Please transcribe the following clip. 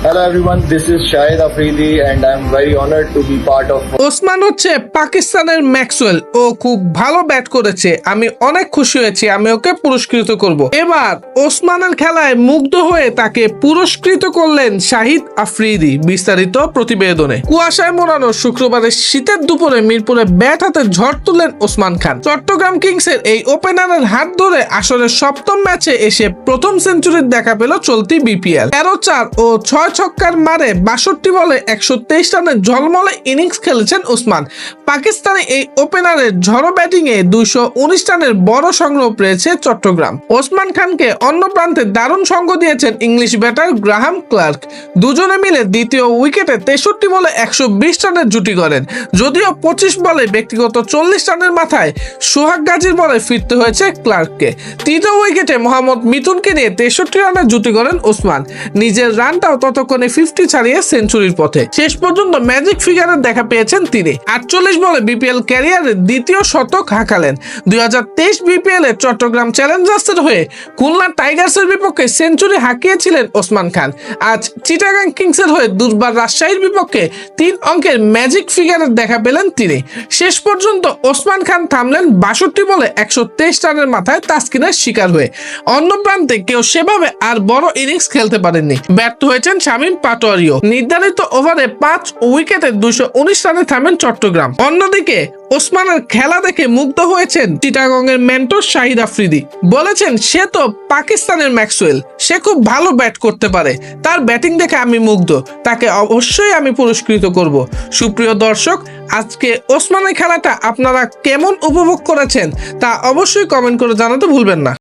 Hello everyone, this is Shahid Afridi and I'm very honored to be part of Osman হচ্ছে পাকিস্তানের Maxwell. ও খুব ভালো bat করেছে, আমি অনেক খুশি হয়েছি, আমি ওকে পুরস্কৃত করব। এবার ওসমানের খেলায় মুগ্ধ হয়ে তাকে পুরস্কৃত করলেন শাহিদ আফ্রিদি। বিস্তারিত প্রতিবেদনে। কুয়াশায় মোড়ানো শুক্রবারের শীতের দুপুরে মিরপুরে ব্যাট হাতে ঝড় তুললেন ওসমান খান। চট্টগ্রাম কিংসের এই ওপেনারের হাত ধরে আসরের সপ্তম ম্যাচে এসে প্রথম সেঞ্চুরির দেখা পেল চলতি বিপিএল। 13-4 ও 6 ছক্কার মারে 62 বলে 123 রানের ঝলমলে ইনিংস খেলেছেন ওসমান। পাকিস্তানি এই ওপেনারের ঝড়ো ব্যাটিং এ 219 রানের বড় সংগ্রহ পেয়েছে চট্টগ্রাম। ওসমান খানকে অন্য প্রান্তে দারুণ সঙ্গ দিয়েছেন ইংলিশ ব্যাটার গ্রাহাম ক্লার্ক। দুজনে মিলে দ্বিতীয় উইকেটে 63 বলে 120 রানের জুটি করেন। যদিও 25 বলে ব্যক্তিগত 40 রানের মাথায় সোহাগ গাজীর বলে ফিরতে হয়েছে ক্লার্ককে। তৃতীয় উইকেটে মোহাম্মদ মিথুনকে নিয়ে 63 রানের জুটি করেন ওসমান। নিজের রানটাও ততক্ষণে 50 ছাড়িয়ে সেঞ্চুরির পথে। শেষ পর্যন্ত ম্যাজিক ফিগারের দেখা পেয়েছেন তিনি। 48 বলে বিপিএল ক্যারিয়ারের দ্বিতীয় শতক হাঁকালেন। 2023 বিপিএল এ চট্টগ্রাম চ্যালেঞ্জার্সের হয়ে খুলনা টাইগার্সের বিপক্ষে সেঞ্চুরি হাঁকিয়েছিলেন ওসমান খান। আজ চিটাগাং কিংসের হয়ে দুর্বার রাজশাহীর বিপক্ষে 3 অঙ্কের ম্যাজিক ফিগারের দেখা পেলেন তিনি। শেষ পর্যন্ত ওসমান খান থামলেন 62 বলে 123 রানের মাথায় তাসকিনের শিকার হয়ে। অন্য প্রান্তে কেউ সেভাবে আর বড় ইনিংস খেলতে পারেননি। ব্যর্থ হয়েছেন শামীম পাটোয়ারিও। নির্ধারিত ওভারে 5 উইকেটে 219 রানে থামেন চট্টগ্রাম। অন্যদিকে ওসমানের খেলা দেখে মুগ্ধ হয়েছেন চিটাগংয়ের মেন্টর শাহিদ আফ্রিদি। বলেছেন সে তো পাকিস্তানের ম্যাক্সওয়েল, সে খুব ভালো ব্যাট করতে পারে, তার ব্যাটিং দেখে আমি মুগ্ধ, তাকে অবশ্যই আমি পুরস্কৃত করব। সুপ্রিয় দর্শক, আজকে ওসমানের খেলাটা আপনারা কেমন উপভোগ করেছেন তা অবশ্যই কমেন্ট করে জানাতে ভুলবেন না।